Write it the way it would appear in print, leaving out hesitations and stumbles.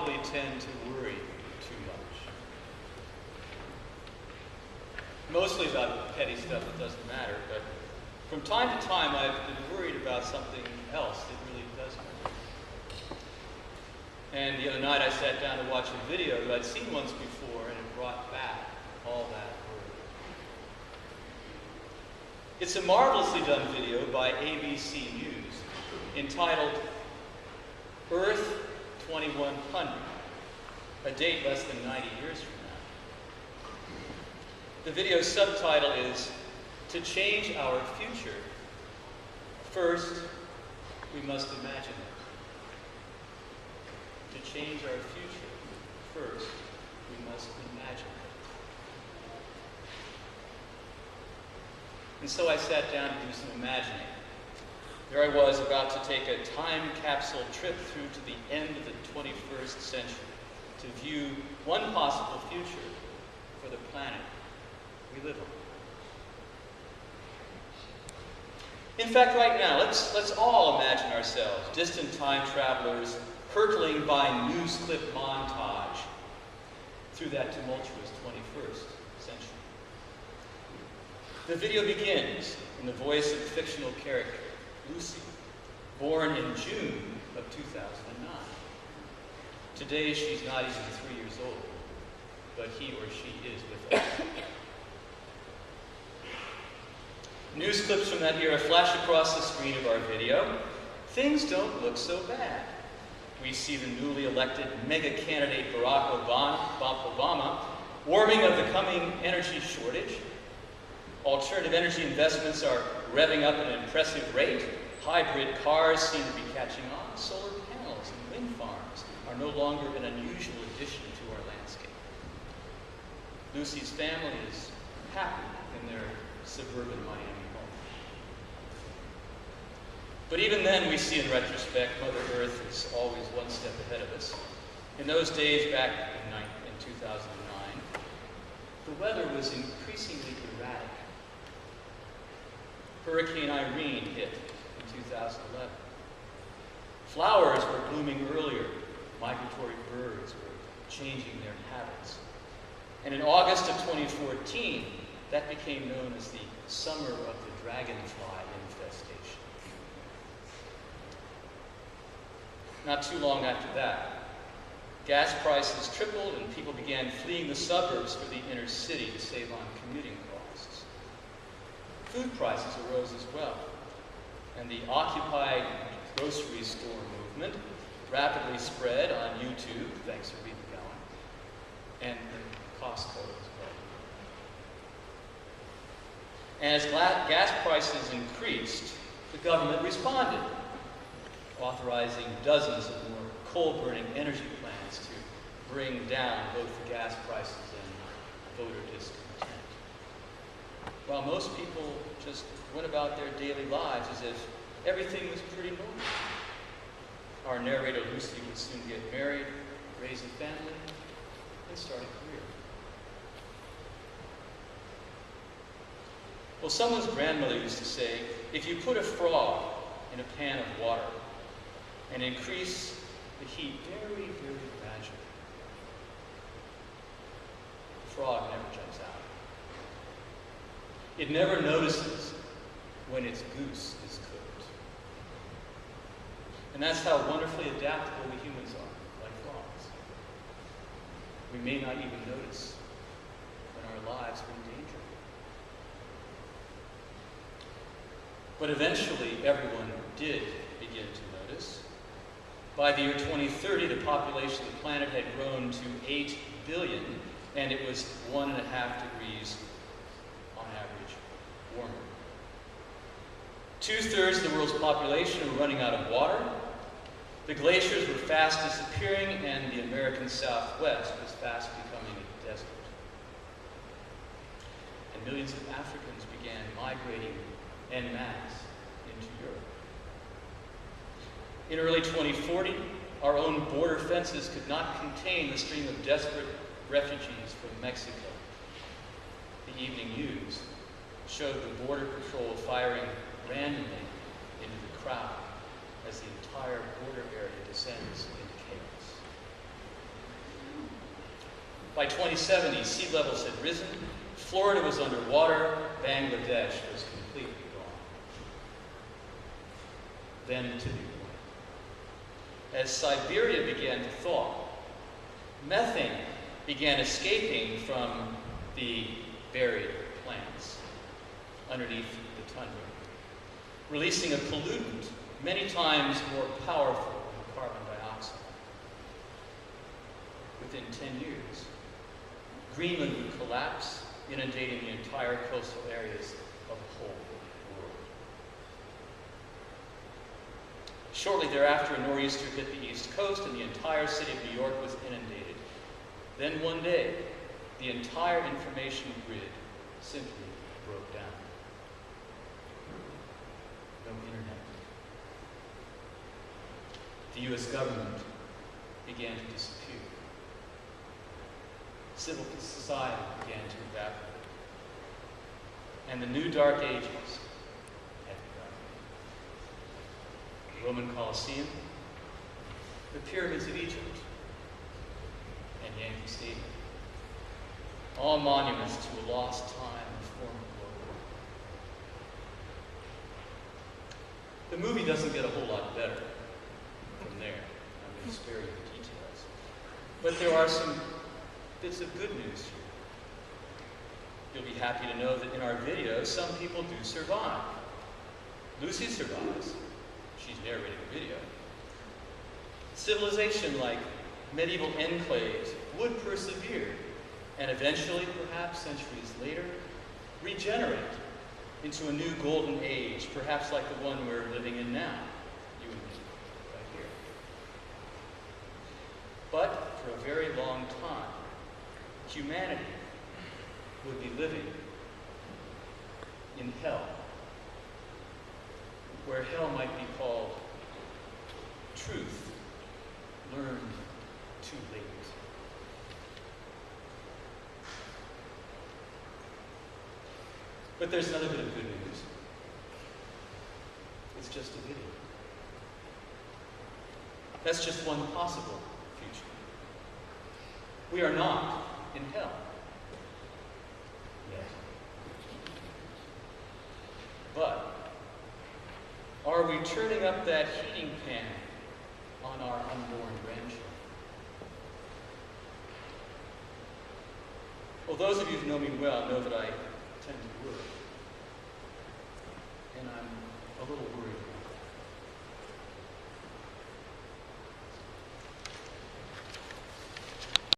probably tend to worry too much. Mostly about petty stuff that doesn't matter, but from time to time I've been worried about something else that really does matter. And the other night I sat down to watch a video that I'd seen once before, and it brought back all that worry. It's a marvelously done video by ABC News entitled Earth 2100, a date less than 90 years from now. The video's subtitle is, "To change our future, first we must imagine it." To change our future, first we must imagine it. And so I sat down to do some imagining. There I was about to take a time capsule trip through to the end of the 21st century to view one possible future for the planet we live on. In fact, right now, let's all imagine ourselves distant time travelers hurtling by news clip montage through that tumultuous 21st century. The video begins in the voice of the fictional character, Lucy, born in June of 2009. Today she's not even 3 years old, but he or she is with us. News clips from that era flash across the screen of our video. Things don't look so bad. We see the newly elected mega candidate Barack Obama warning of the coming energy shortage. Alternative energy investments are revving up at an impressive rate. Hybrid cars seem to be catching on. Solar panels and wind farms are no longer an unusual addition to our landscape. Lucy's family is happy in their suburban Miami home. But even then, we see in retrospect, Mother Earth is always one step ahead of us. In those days, back in 2009, the weather was increasingly erratic. Hurricane Irene hit in 2011. Flowers were blooming earlier. Migratory birds were changing their habits. And in August of 2014, that became known as the Summer of the Dragonfly infestation. Not too long after that, gas prices tripled and people began fleeing the suburbs for the inner city to save on commuting costs. Food prices arose as well, and the occupied grocery store movement rapidly spread on YouTube, thanks for being going, and Costco as well. As gas prices increased, the government responded, authorizing dozens of more coal-burning energy plants to bring down both the gas prices and voter discontent. While most people just went about their daily lives as if everything was pretty normal. Our narrator Lucy would soon get married, raise a family, and start a career. Well, someone's grandmother used to say, if you put a frog in a pan of water and increase the heat very, very gradually, the frog never jumps out. It never notices when its goose is cooked. And that's how wonderfully adaptable we humans are, like frogs. We may not even notice when our lives are in danger. But eventually, everyone did begin to notice. By the year 2030, the population of the planet had grown to 8 billion, and it was 1.5 degrees on average warmer. 2/3 of the world's population were running out of water. The glaciers were fast disappearing, and the American Southwest was fast becoming a desert. And millions of Africans began migrating en masse into Europe. In early 2040, our own border fences could not contain the stream of desperate refugees from Mexico. The evening news showed the Border Patrol firing randomly into the crowd as the entire border area descends into chaos. By 2070, sea levels had risen, Florida was underwater, Bangladesh was completely gone. Then to the as Siberia began to thaw, methane began escaping from the buried plants underneath the tundra, releasing a pollutant many times more powerful than carbon dioxide. Within 10 years, Greenland would collapse, inundating the entire coastal areas of the whole world. Shortly thereafter, a nor'easter hit the east coast and the entire city of New York was inundated. Then one day, the entire information grid simply broke down. No internet. The U.S. government began to disappear. Civil society began to evaporate. And the new Dark Ages had begun. The Roman Colosseum, the pyramids of Egypt, and Yankee Stadium. All monuments to a lost time of former World War. The movie doesn't get a whole lot better from there. I'm going to spare you the details. But there are some bits of good news here. You'll be happy to know that in our video, some people do survive. Lucy survives. She's narrating the video. Civilization like medieval enclaves would persevere and eventually, perhaps centuries later, regenerate into a new golden age, perhaps like the one we're living in now, you and me, right here. But for a very long time, humanity would be living in hell, where hell might be called truth learned too late. But there's another bit of good news. It's just a video. That's just one possible future. We are not in hell yet. But are we turning up that heating pan on our unborn grandchildren? Well, those of you who know me well know that I tend to worry. And I'm a little worried about